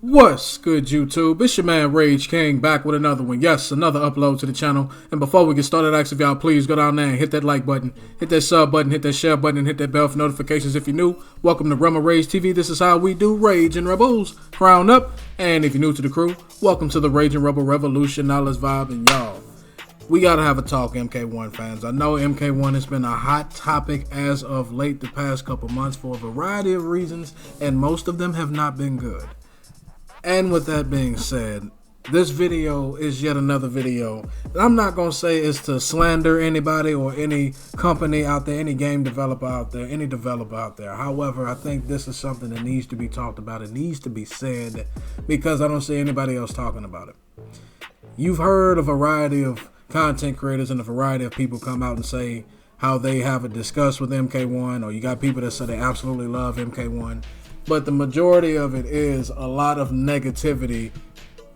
What's good, YouTube? It's your man Rage King back with another one. Yes, another upload to the channel. And before we get started, I ask if y'all please go down there and hit that like button, hit that sub button, hit that share button, and hit that bell for notifications if you're new. Welcome to Rebel Rage TV. This is how we do Rage and Rebels. Crown up. And if you're new to the crew, welcome to the Rage and Rebel Revolution. Now let's vibe, and y'all, we gotta have a talk, MK1 fans. I know MK1 has been a hot topic as of late the past couple months for a variety of reasons, and most of them have not been good. And with that being said, this video is yet another video. I'm not going to say it's to slander anybody or any company out there, any game developer out there, any developer out there. However, I think this is something that needs to be talked about. It needs to be said because I don't see anybody else talking about it. You've heard a variety of content creators and a variety of people come out and say how they have a disgust with MK1, or you got people that say they absolutely love MK1. But the majority of it is a lot of negativity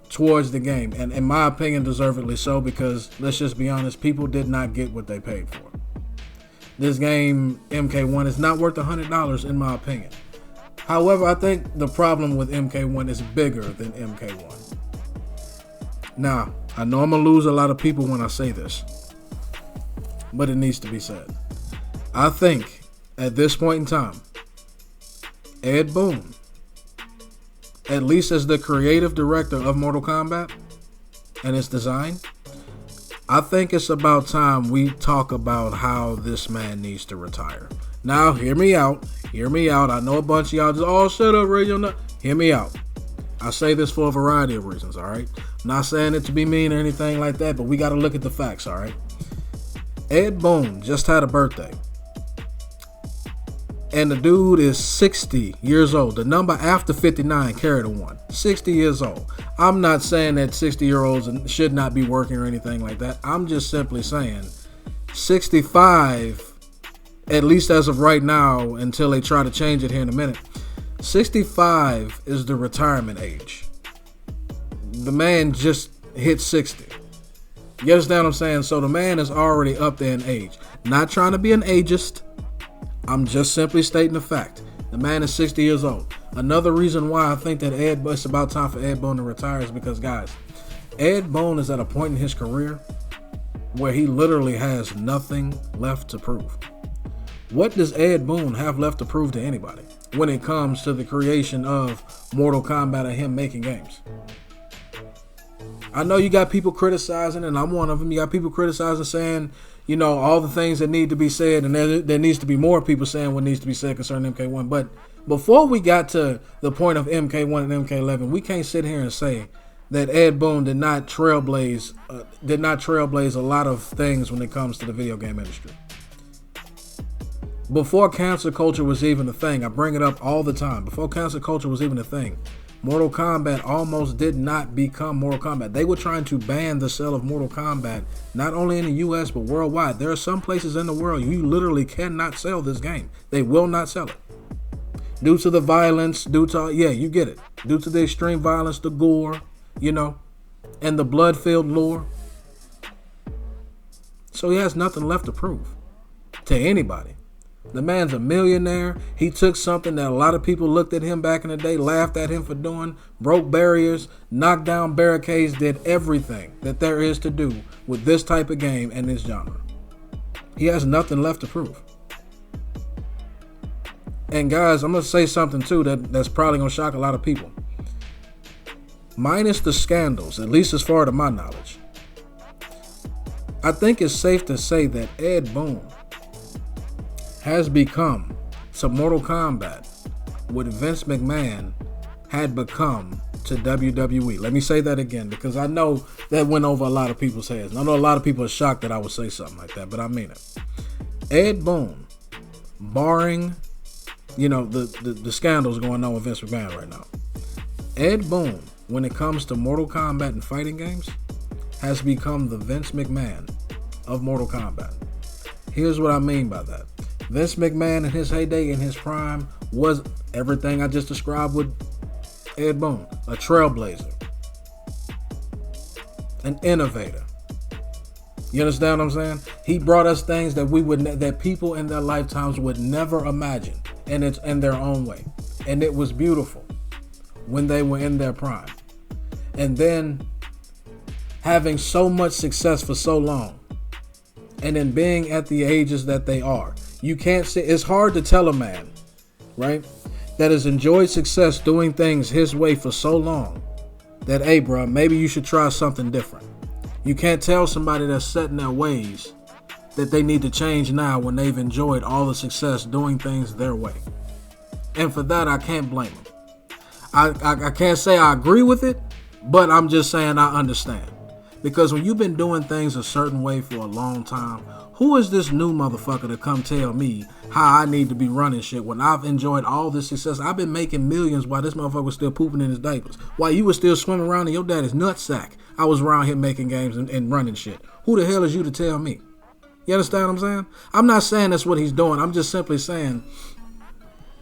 towards the game. And in my opinion, deservedly so, because let's just be honest, people did not get what they paid for. This game, MK1, is not worth $100 in my opinion. However, I think the problem with MK1 is bigger than MK1. Now, I know I'm going to lose a lot of people when I say this, but it needs to be said. I think at this point in time, Ed Boon, at least as the creative director of Mortal Kombat and its design, I think it's about time we talk about how this man needs to retire. Now, hear me out. Hear me out. I know a bunch of y'all just, oh, shut up, radio. No. Hear me out. I say this for a variety of reasons, all right? I'm not saying it to be mean or anything like that, but we got to look at the facts, all right? Ed Boon just had a birthday. And the dude is 60 years old. The number after 59 carried a 1. 60 years old. I'm not saying that 60-year-olds should not be working or anything like that. I'm just simply saying 65, at least as of right now, until they try to change it here in a minute, 65 is the retirement age. The man just hit 60. You understand what I'm saying? So the man is already up there in age. Not trying to be an ageist. I'm just simply stating the fact. The man is 60 years old. Another reason why I think that it's about time for Ed Boon to retire is because, guys, Ed Boon is at a point in his career where he literally has nothing left to prove. What does Ed Boon have left to prove to anybody when it comes to the creation of Mortal Kombat and him making games? I know you got people criticizing, and I'm one of them. You got people criticizing, saying, you know, all the things that need to be said, and there needs to be more people saying what needs to be said concerning MK1. But before we got to the point of MK1 and MK11, we can't sit here and say that Ed Boon did not trailblaze a lot of things when it comes to the video game industry. Before cancel culture was even a thing, I bring it up all the time. Before cancel culture was even a thing, Mortal Kombat almost did not become Mortal Kombat. They were trying to ban the sale of Mortal Kombat, not only in the US, but worldwide. There are some places in the world you literally cannot sell this game. They will not sell it. Due to the violence, yeah, you get it. Due to the extreme violence, the gore, you know, and the blood-filled lore. So he has nothing left to prove to anybody. The man's a millionaire. He took something that a lot of people looked at him back in the day, laughed at him for doing, broke barriers, knocked down barricades, did everything that there is to do with this type of game and this genre. He has nothing left to prove. And guys, I'm going to say something too that's probably going to shock a lot of people. Minus the scandals, at least as far as my knowledge, I think it's safe to say that Ed Boon has become to Mortal Kombat what Vince McMahon had become to WWE. Let me say that again, because I know that went over a lot of people's heads. And I know a lot of people are shocked that I would say something like that, but I mean it. Ed Boon, barring, you know, the scandals going on with Vince McMahon right now, Ed Boon, when it comes to Mortal Kombat and fighting games, has become the Vince McMahon of Mortal Kombat. Here's what I mean by that. Vince McMahon in his heyday, in his prime, was everything I just described with Ed Boon. A trailblazer. An innovator. You understand what I'm saying? He brought us things that that people in their lifetimes would never imagine. And it's in their own way. And it was beautiful. when they were in their prime. And then having so much success for so long. And then being at the ages that they are. You can't say, it's hard to tell a man, right, that has enjoyed success doing things his way for so long that, hey, bro, maybe you should try something different. You can't tell somebody that's set in their ways that they need to change now when they've enjoyed all the success doing things their way. And for that, I can't blame them. I can't say I agree with it, but I'm just saying I understand. Because when you've been doing things a certain way for a long time, who is this new motherfucker to come tell me how I need to be running shit when I've enjoyed all this success? I've been making millions while this motherfucker was still pooping in his diapers. While you were still swimming around in your daddy's nutsack, I was around here making games and running shit. Who the hell is you to tell me? You understand what I'm saying? I'm not saying that's what he's doing. I'm just simply saying,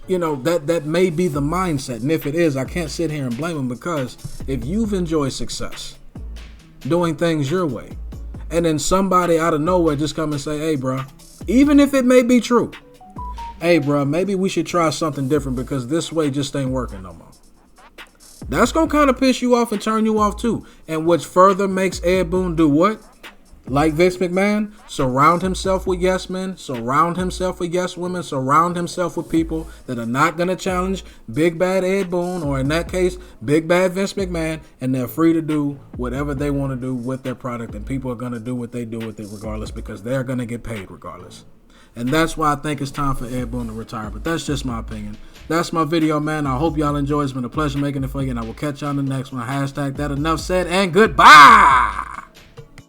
you know, that may be the mindset. And if it is, I can't sit here and blame him, because if you've enjoyed success doing things your way, and then somebody out of nowhere just come and say, hey, bro, even if it may be true, hey, bro, maybe we should try something different because this way just ain't working no more. That's going to kind of piss you off and turn you off too. And which further makes Ed Boon do what? Like Vince McMahon, surround himself with yes men, surround himself with yes women, surround himself with people that are not going to challenge Big Bad Ed Boon, or in that case, Big Bad Vince McMahon, and they're free to do whatever they want to do with their product, and people are going to do what they do with it regardless, because they're going to get paid regardless. And that's why I think it's time for Ed Boon to retire, but that's just my opinion. That's my video, man. I hope y'all enjoyed. It's been a pleasure making it for you, and I will catch y'all in the next one. Hashtag that enough said, and goodbye.